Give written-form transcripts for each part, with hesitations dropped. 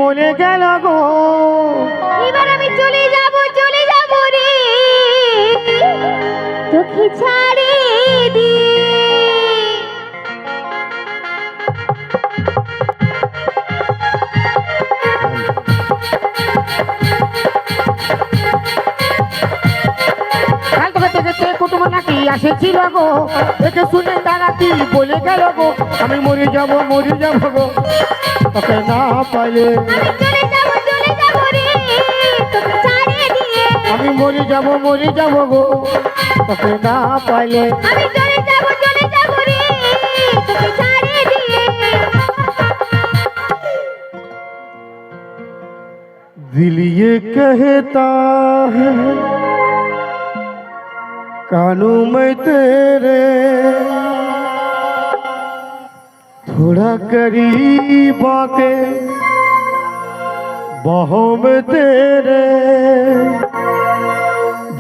বলে গেল গো। এবার আমি চলে যাব রে তোকে ছাড়ে দিয়ে। কুটুম নাকি আসেছিল গো, দেখে শুনে তারাতি বলে গেল গো, আমি মরে যাব গো, তোকে না পাইলে। আমি মরে যাব গো, তোকে না পাইলে। दिल ये कहता है कानों में तेरे, थोड़ा करीब आके बाहों में तेरे,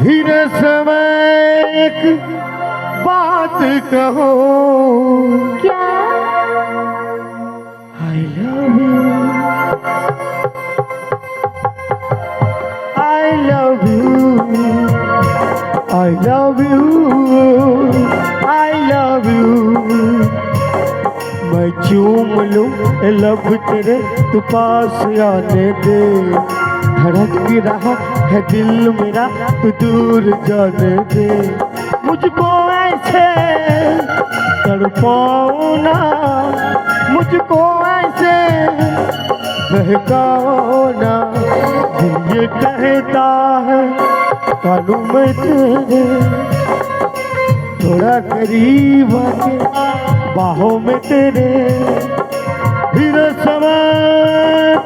धीरे से मैं एक बात कहूँ क्या? I love you, I love you, I love you, I love you। मैं चूम लूं लब तेरे, तू पास आने दे, धड़क भी रहा है दिल मेरा, तू दूर जाने दे। मुझको ऐसे तड़पाओ ना, मुझको ऐसे बहकाओ ना, दिल ये कहता है कानों में तेरे, थोड़ा करीब आके बाहों में तेरे, धीरे समय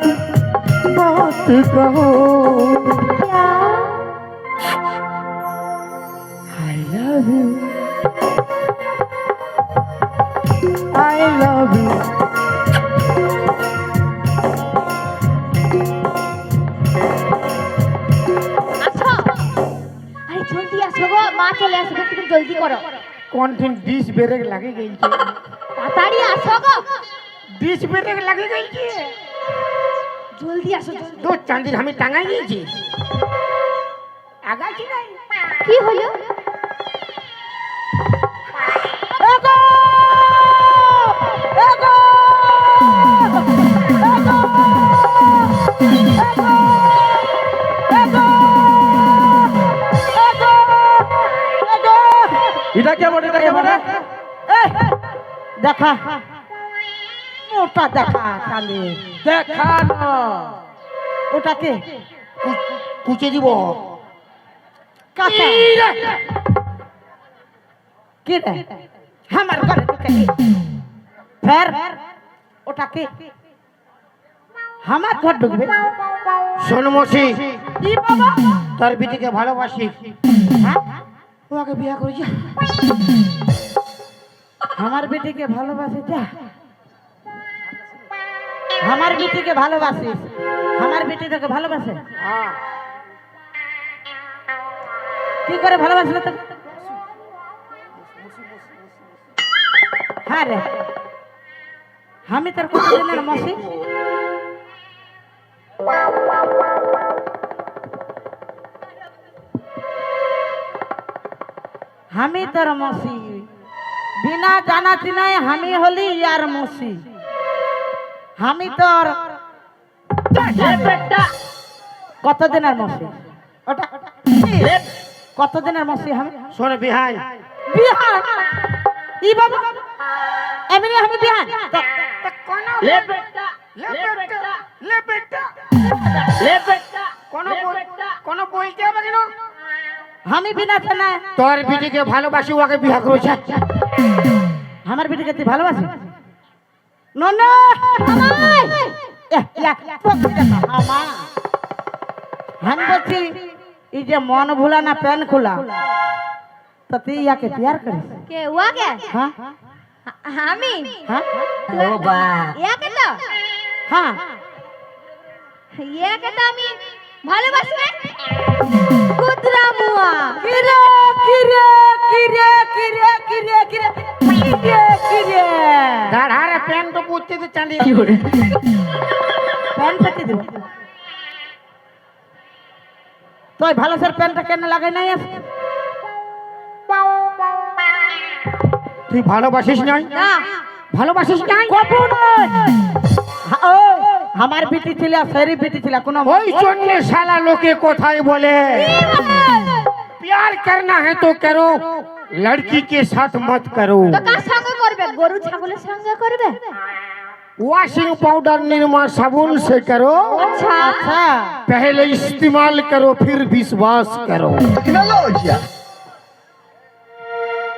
बात कहो। I love you, I love you। जल्दी আসো গো, মা চলে আসবে, তুমি জলদি করো। कौन डिश ब्रेक लगे गई है, তাড়াতাড়ি আসো গো, डिश ब्रेक लगे गई है। জলদি আসো। दो चांदी हमें टांगा गई आगा की नहीं কি হলো? एगो एगो এটা কে বলে দেখা ওটা দেখা খালি দেখা না, ওটাকে কুচে দিব কাকা কি রে আমার ঘরে ঢুকে ফের ওটাকে আমার ঘর ঢুকবে। শোন মসি, কি বাবা তোর বিটিকে ভালোবাসি, ওকে বিয়ে করে যা। আমার বেটিকে ভালোবাসে যা, আমার বেটিকে ভালোবাসিস, আমার বেটি তোকে ভালোবাসে। কি করে ভালোবাসলো তো? হ্যাঁ রে, আমি তোর কত দিনের মসি, আমি তোর মসি, বিনা জানা চিনায় আমি হলি ইয়ার মসি। আমি তোর কতদিনের মসি, ওটা কতদিনের মসি আমি? শোন বিহান বিহান ই বাবা এমনি আমি বিহান লে বেটা লে বেটা লে বেটা লে বেটা কোন বলতে হবে কেন? আমি বিনা না তোর বিটিকে ভালোবাসি, ওকে বিয়ে করেছে। আমার বিটিকে তুই ভালোবাসি? ননা আমি বলছি এই যে মন ভোলা না প্যান খোলা, তো তুই ইয়াকে প্যার করিস? কে ওকে? হ্যাঁ আমি হ্যাঁ ও বা ইয়াকে তো হ্যাঁ ইয়াকে তো আমি ভালোবাসি না। কুদরা মুয়া কিরে কিরে কিরে কিরে কিরে কিরে কিরে কিরে দাঁড়ারে প্যান তো পুঁততে তো চাঁদি কি করে প্যান্ট পেতে দিব তুই ভালো স্যার প্যান্টটা কেন লাগাই নাই আজকে? তুই ভালোবাসিস নাই? না ভালোবাসিস নাই? কবু নয় আমার বিটি ছিল সেরি বিটি ছিল কোনো ওই জন্য শালা লোকে কোথায় বলে प्यार करना है तो करो लड़की के साथ मत करो। তো কার সঙ্গে করবে গরু ছাগলের সঙ্গে করবে वॉशिंग पाउडर निरमा साबुन से करो, আচ্ছা আচ্ছা पहले इस्तेमाल करो फिर विश्वास करो।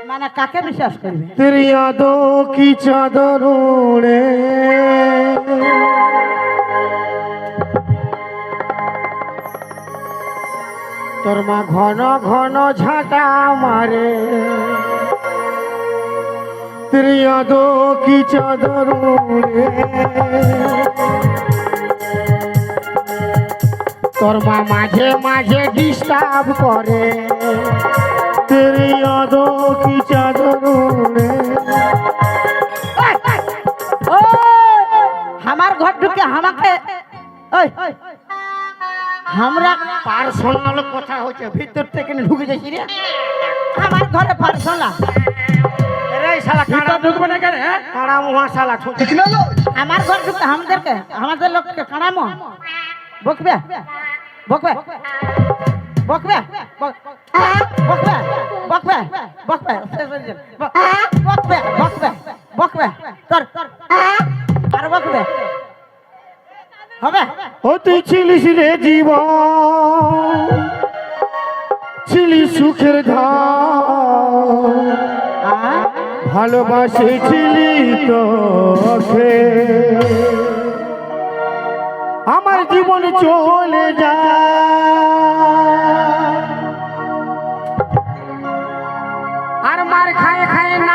মানে কাকে বিশ্বাস করবে तेरी यादों की चादर ओढ़े তোর মা ঘন ঘন ঝাঁটা মারে तेरी यादों की चादर ओढ़े তোর মা মাঝে মাঝে ডিস্টার্ব করে तेरी यादों की चादर ओढ़े। ও আমার ঘর ঢুকে আমাকে ওই আমরা পার্সোনাল কথা হচ্ছে ভিতর থেকে ঢুকে যাচ্ছি রে আমার ঘরে পার্সোনাল রে শালা কাড়া ঢুকবে না কেন হ্যাঁ? কাড়া মুহা শালা ছুটে আমার ঘর ঢুকে আমাদের লোককে কানামো বকবে বকবে বকবে বকবে বকবে বকবে বকবে বকবে বকবে তোর আর বকবে হবে ও তুই ছিলিস রে জীবন ছিলি সুখের ধার ভালোবাসেছিলি তোকে আমার জীবন চলে যায় আর মার খায় খায় নাই